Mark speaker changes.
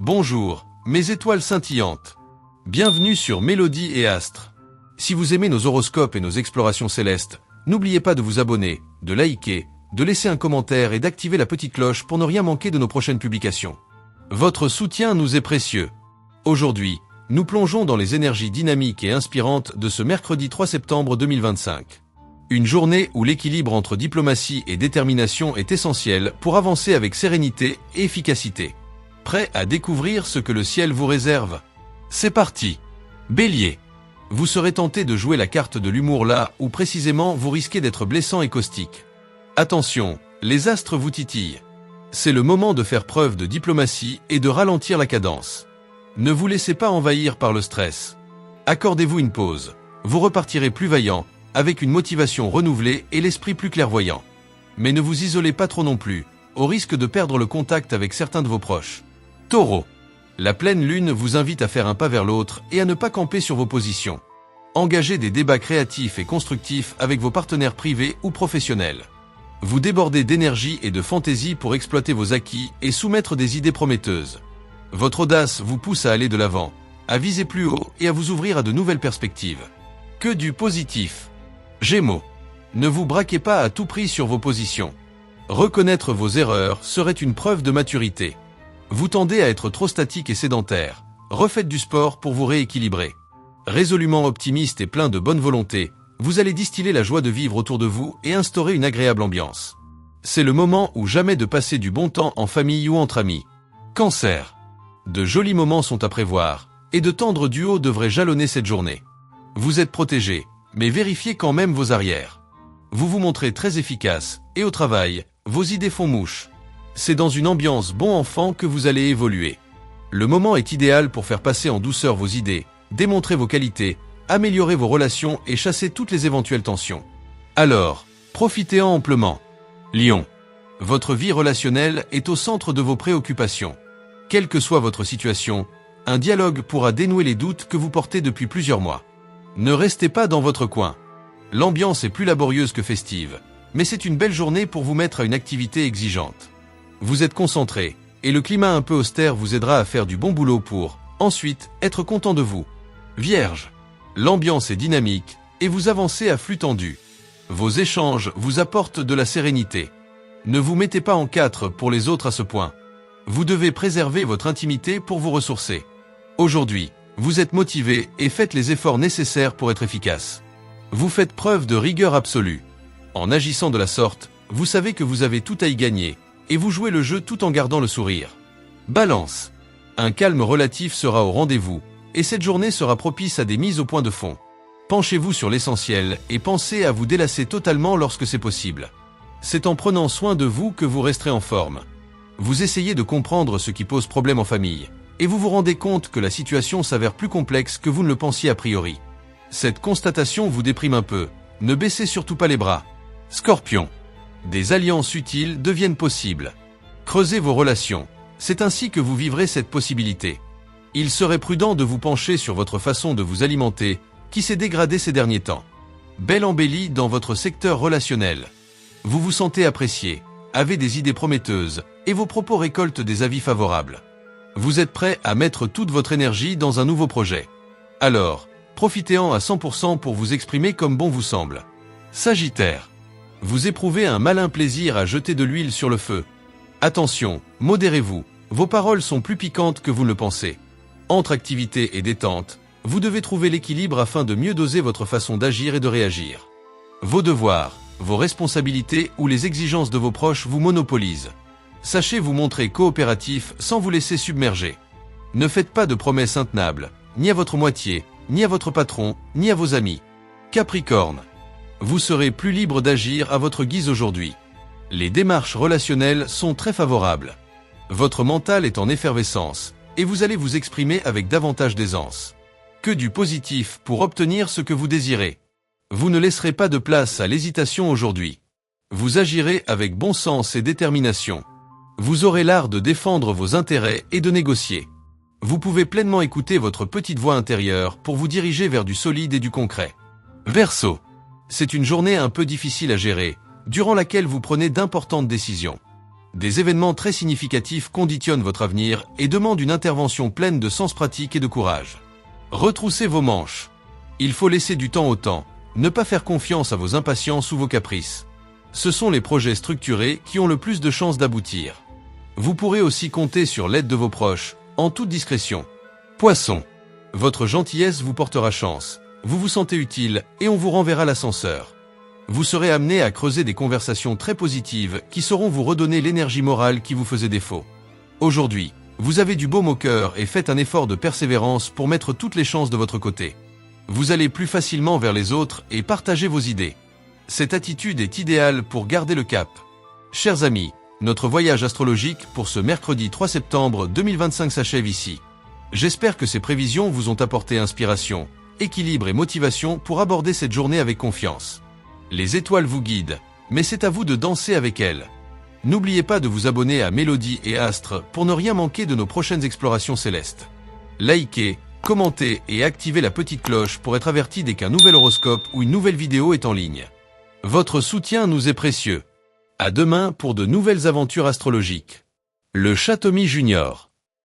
Speaker 1: Bonjour, mes étoiles scintillantes. Bienvenue sur Mélodie et Astres. Si vous aimez nos horoscopes et nos explorations célestes, n'oubliez pas de vous abonner, de liker, de laisser un commentaire et d'activer la petite cloche pour ne rien manquer de nos prochaines publications. Votre soutien nous est précieux. Aujourd'hui, nous plongeons dans les énergies dynamiques et inspirantes de ce mercredi 3 septembre 2025. Une journée où l'équilibre entre diplomatie et détermination est essentiel pour avancer avec sérénité et efficacité. Prêt à découvrir ce que le ciel vous réserve? C'est parti! Bélier. Vous serez tenté de jouer la carte de l'humour là où précisément vous risquez d'être blessant et caustique. Attention, les astres vous titillent. C'est le moment de faire preuve de diplomatie et de ralentir la cadence. Ne vous laissez pas envahir par le stress. Accordez-vous une pause. Vous repartirez plus vaillant, avec une motivation renouvelée et l'esprit plus clairvoyant. Mais ne vous isolez pas trop non plus, au risque de perdre le contact avec certains de vos proches. Taureau. La pleine lune vous invite à faire un pas vers l'autre et à ne pas camper sur vos positions. Engagez des débats créatifs et constructifs avec vos partenaires privés ou professionnels. Vous débordez d'énergie et de fantaisie pour exploiter vos acquis et soumettre des idées prometteuses. Votre audace vous pousse à aller de l'avant, à viser plus haut et à vous ouvrir à de nouvelles perspectives. Que du positif. Gémeaux. Ne vous braquez pas à tout prix sur vos positions. Reconnaître vos erreurs serait une preuve de maturité. Vous tendez à être trop statique et sédentaire. Refaites du sport pour vous rééquilibrer. Résolument optimiste et plein de bonne volonté, vous allez distiller la joie de vivre autour de vous et instaurer une agréable ambiance. C'est le moment ou jamais de passer du bon temps en famille ou entre amis. Cancer. De jolis moments sont à prévoir, et de tendres duos devraient jalonner cette journée. Vous êtes protégé, mais vérifiez quand même vos arrières. Vous vous montrez très efficace, et au travail, vos idées font mouche. C'est dans une ambiance bon enfant que vous allez évoluer. Le moment est idéal pour faire passer en douceur vos idées, démontrer vos qualités, améliorer vos relations et chasser toutes les éventuelles tensions. Alors, profitez-en amplement. Lion. Votre vie relationnelle est au centre de vos préoccupations. Quelle que soit votre situation, un dialogue pourra dénouer les doutes que vous portez depuis plusieurs mois. Ne restez pas dans votre coin. L'ambiance est plus laborieuse que festive, mais c'est une belle journée pour vous mettre à une activité exigeante. Vous êtes concentré, et le climat un peu austère vous aidera à faire du bon boulot pour, ensuite, être content de vous. Vierge. L'ambiance est dynamique, et vous avancez à flux tendu. Vos échanges vous apportent de la sérénité. Ne vous mettez pas en quatre pour les autres à ce point. Vous devez préserver votre intimité pour vous ressourcer. Aujourd'hui, vous êtes motivé et faites les efforts nécessaires pour être efficace. Vous faites preuve de rigueur absolue. En agissant de la sorte, vous savez que vous avez tout à y gagner, et vous jouez le jeu tout en gardant le sourire. Balance. Un calme relatif sera au rendez-vous, et cette journée sera propice à des mises au point de fond. Penchez-vous sur l'essentiel et pensez à vous délasser totalement lorsque c'est possible. C'est en prenant soin de vous que vous resterez en forme. Vous essayez de comprendre ce qui pose problème en famille, et vous vous rendez compte que la situation s'avère plus complexe que vous ne le pensiez a priori. Cette constatation vous déprime un peu, ne baissez surtout pas les bras. Scorpion. Des alliances utiles deviennent possibles. Creusez vos relations, c'est ainsi que vous vivrez cette possibilité. Il serait prudent de vous pencher sur votre façon de vous alimenter, qui s'est dégradée ces derniers temps. Belle embellie dans votre secteur relationnel. Vous vous sentez apprécié, avez des idées prometteuses, et vos propos récoltent des avis favorables. Vous êtes prêt à mettre toute votre énergie dans un nouveau projet. Alors, profitez-en à 100% pour vous exprimer comme bon vous semble. Sagittaire. Vous éprouvez un malin plaisir à jeter de l'huile sur le feu. Attention, modérez-vous, vos paroles sont plus piquantes que vous ne le pensez. Entre activité et détente, vous devez trouver l'équilibre afin de mieux doser votre façon d'agir et de réagir. Vos devoirs, vos responsabilités ou les exigences de vos proches vous monopolisent. Sachez vous montrer coopératif sans vous laisser submerger. Ne faites pas de promesses intenables, ni à votre moitié, ni à votre patron, ni à vos amis. Capricorne. Vous serez plus libre d'agir à votre guise aujourd'hui. Les démarches relationnelles sont très favorables. Votre mental est en effervescence, et vous allez vous exprimer avec davantage d'aisance. Que du positif pour obtenir ce que vous désirez. Vous ne laisserez pas de place à l'hésitation aujourd'hui. Vous agirez avec bon sens et détermination. Vous aurez l'art de défendre vos intérêts et de négocier. Vous pouvez pleinement écouter votre petite voix intérieure pour vous diriger vers du solide et du concret. Verseau. C'est une journée un peu difficile à gérer, durant laquelle vous prenez d'importantes décisions. Des événements très significatifs conditionnent votre avenir et demandent une intervention pleine de sens pratique et de courage. Retroussez vos manches. Il faut laisser du temps au temps, ne pas faire confiance à vos impatiences ou vos caprices. Ce sont les projets structurés qui ont le plus de chances d'aboutir. Vous pourrez aussi compter sur l'aide de vos proches, en toute discrétion. Poisson. Votre gentillesse vous portera chance, vous vous sentez utile et on vous renverra l'ascenseur. Vous serez amené à creuser des conversations très positives qui sauront vous redonner l'énergie morale qui vous faisait défaut. Aujourd'hui, vous avez du baume au cœur et faites un effort de persévérance pour mettre toutes les chances de votre côté. Vous allez plus facilement vers les autres et partagez vos idées. Cette attitude est idéale pour garder le cap. Chers amis, notre voyage astrologique pour ce mercredi 3 septembre 2025 s'achève ici. J'espère que ces prévisions vous ont apporté inspiration, équilibre et motivation pour aborder cette journée avec confiance. Les étoiles vous guident, mais c'est à vous de danser avec elles. N'oubliez pas de vous abonner à Mélodie et Astres pour ne rien manquer de nos prochaines explorations célestes. Likez, commentez et activez la petite cloche pour être averti dès qu'un nouvel horoscope ou une nouvelle vidéo est en ligne. Votre soutien nous est précieux. À demain pour de nouvelles aventures astrologiques. Le Châteaumy Junior.